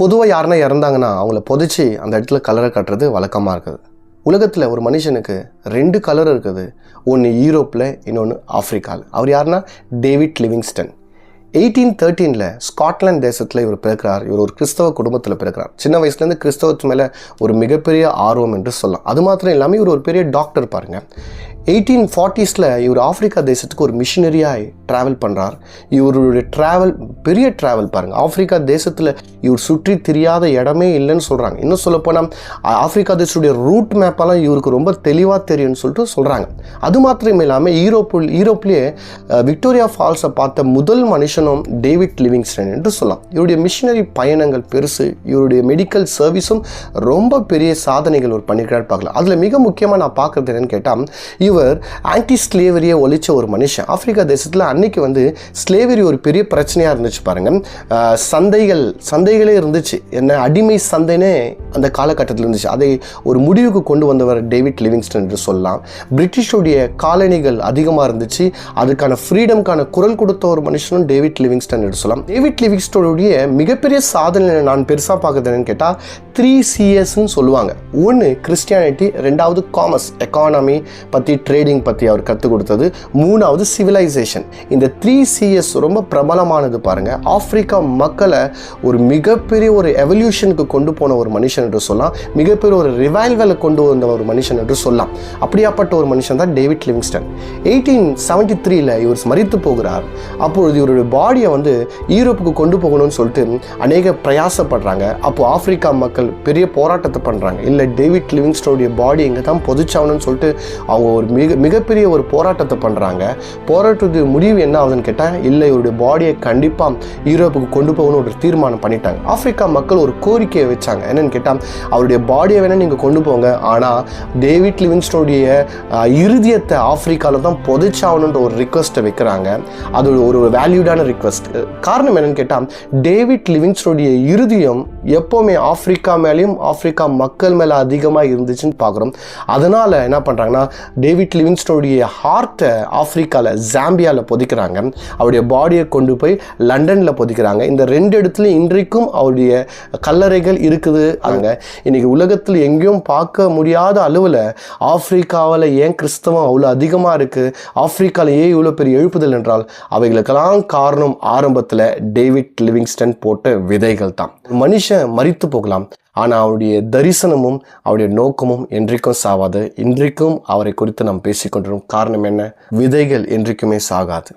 பொதுவாக யாருன்னா இறந்தாங்கன்னா அவங்கள புதைச்சி அந்த இடத்துல கலரை கட்டுறது வழக்கமாக இருக்குது. உலகத்தில் ஒரு மனுஷனுக்கு 2 கலர் இருக்குது. ஒன்று யூரோப்பில், இன்னொன்று ஆஃப்ரிக்காவில். அவர் யாருன்னா டேவிட் லிவிங்ஸ்டன். 1813 ஸ்காட்லாந்து தேசத்தில் இவர் பிறக்கிறார். இவர் ஒரு கிறிஸ்தவ குடும்பத்தில் பிறக்கிறார். சின்ன வயசுலேருந்து கிறிஸ்தவத்து மேலே ஒரு மிகப்பெரிய ஆர்வம் என்று சொல்லலாம். அது மாத்திரம் இல்லாமல் இவர் ஒரு பெரிய டாக்டர் பாருங்கள். 1840s இவர் ஆஃப்ரிக்கா தேசத்துக்கு ஒரு மிஷினரியாக ட்ராவல் பண்ணுறார். இவருடைய பெரிய ட்ராவல் பாருங்கள். ஆஃப்ரிக்கா தேசத்தில் இவர் சுற்றி தெரியாத இடமே இல்லைன்னு சொல்கிறாங்க. இன்னும் சொல்லப்போனால் ஆஃப்ரிக்கா தேசத்துடைய ரூட் மேப்பெல்லாம் இவருக்கு ரொம்ப தெளிவாக தெரியும்னு சொல்லிட்டு சொல்கிறாங்க. அது மாத்திரமே இல்லாமல் யூரோப்லேயே விக்டோரியா ஃபால்ஸை பார்த்த முதல் மனுஷனும் டேவிட் லிவிங்ஸ்டன் என்று சொல்லலாம். இவருடைய மிஷினரி பயணங்கள் பெருசு. இவருடைய மெடிக்கல் சர்வீஸும் ரொம்ப பெரிய சாதனைகள் ஒரு பண்ணியிருக்காரு பார்க்கலாம். அதில் மிக முக்கியமாக நான் பார்க்குறது என்னன்னு கேட்டால், இவர் ஆன்டி ஸ்லேவரியை ஒழிச்ச ஒரு மனுஷன். ஆப்பிரிக்கா தேசத்தில் அன்னைக்கு ஸ்லேவரி ஒரு பெரிய பிரச்சனையாக இருந்துச்சு பாருங்கள். சந்தைகளே இருந்துச்சு. என்ன அடிமை சந்தைனே அந்த காலகட்டத்தில் இருந்துச்சு. அதை ஒரு முடிவுக்கு கொண்டு வந்தவர் டேவிட் லிவிங்ஸ்டன் என்று சொல்லலாம். பிரிட்டிஷுடைய காலனிகள் அதிகமாக இருந்துச்சு. அதுக்கான ஃப்ரீடம்கான குரல் கொடுத்த ஒரு மனுஷனும் டேவிட் லிவிங்ஸ்டன் என்று சொல்லலாம். டேவிட் லிவிங்ஸ்டனுடைய மிகப்பெரிய சாதனை நான் பெருசாக பார்க்குறது என்னன்னு கேட்டால் 3 C's சொல்லுவாங்க. ஒன்று கிறிஸ்டியானிட்டி, 2வது காமர்ஸ் எக்கானமி பற்றி, ட்ரேடிங் பற்றி அவர் கற்றுக் கொடுத்தது, 3வது சிவிலைசேஷன். இந்த 3 C's ரொம்ப பிரபலமானது பாருங்கள். ஆப்பிரிக்கா மக்களை ஒரு மிகப்பெரிய ஒரு எவல்யூஷனுக்கு கொண்டு போன ஒரு மனுஷன் என்று சொல்லலாம். மிகப்பெரிய ஒரு ரிவைவலை கொண்டு வந்த ஒரு மனுஷன் என்று சொல்லலாம். அப்படியாப்பட்ட ஒரு மனுஷன் தான் டேவிட் லிவிங்ஸ்டன். 1873 இவர் மரித்து போகிறார். அப்பொழுது இவருடைய பாடியை யூரோப்புக்கு கொண்டு போகணும்னு சொல்லிட்டு அநேக பிரயாசப்படுறாங்க. அப்போது ஆப்பிரிக்கா மக்கள் பெரிய போராட்டத்தை பண்ணுறாங்க. இல்லை, டேவிட் லிவிங்ஸ்டனுடைய பாடி இங்கே தான் புதைச்சாகணும்னு சொல்லிட்டு அவங்க ஒரு மிகப்பெரிய ஒரு போராட்டத்தை பண்ணுறாங்க. போராட்டத்துக்கு முடிவு என்ன ஆகுதுன்னு கேட்டால், இல்லை, இவருடைய பாடியை கண்டிப்பாக யூரோப்புக்கு கொண்டு போகணும்னு ஒரு தீர்மானம் பண்ணிட்டாங்க. ஆப்பிரிக்கா மக்கள் ஒரு கோரிக்கையை வச்சாங்க. என்னன்னு கேட்டால், அவருடைய பாடியை வேணால் நீங்கள் கொண்டு போங்க, ஆனால் டேவிட் லிவிங்ஸ்டனுடைய இருதயத்தை ஆப்பிரிக்காவில் தான் புதைச்சாகணுன்ற ஒரு ரிக்வெஸ்ட்டை வைக்கிறாங்க. அது ஒரு வேல்யூடான ரிக்வெஸ்ட். காரணம் என்னன்னு கேட்டால், டேவிட் லிவிங்ஸ்டனுடைய இருதயம் எப்போவுமே ஆப்பிரிக்கா மேலேயும் ஆப்பிரிக்கா மக்கள் மேலே அதிகமாக இருந்துச்சுன்னு பார்க்குறோம். அதனால் என்ன பண்ணுறாங்கன்னா, டேவிட் லிவிங்ஸ்டனுடைய ஹார்ட்டை ஆப்பிரிக்காவில் ஜாம்பியாவில் புதைக்கிறாங்க. அவருடைய பாடியை கொண்டு போய் லண்டனில் புதைக்கிறாங்க. இந்த 2 இடத்துலையும் இன்றைக்கும் அவருடைய கல்லறைகள் இருக்குது. அங்கே இன்றைக்கி உலகத்தில் எங்கேயும் பார்க்க முடியாத அளவில் ஆப்பிரிக்காவில் ஏன் கிறிஸ்தவம் அவ்வளோ அதிகமாக இருக்குது, ஆப்பிரிக்காவில் ஏன் இவ்வளோ பெரிய எழுப்புதல் என்றால், அவைகளுக்கெல்லாம் காரணம் ஆரம்பத்தில் டேவிட் லிவிங்ஸ்டன் போட்ட விதைகள் தான். மனுஷன் மரித்து போகலாம், ஆனால் அவருடைய தரிசனமும் அவருடைய நோக்கமும் என்றைக்கும் சாவாது. இன்றைக்கும் அவரை குறித்து நாம் பேசிக்கொண்டிருக்கும் காரணம் என்ன? விதைகள் என்றைக்குமே சாகாது.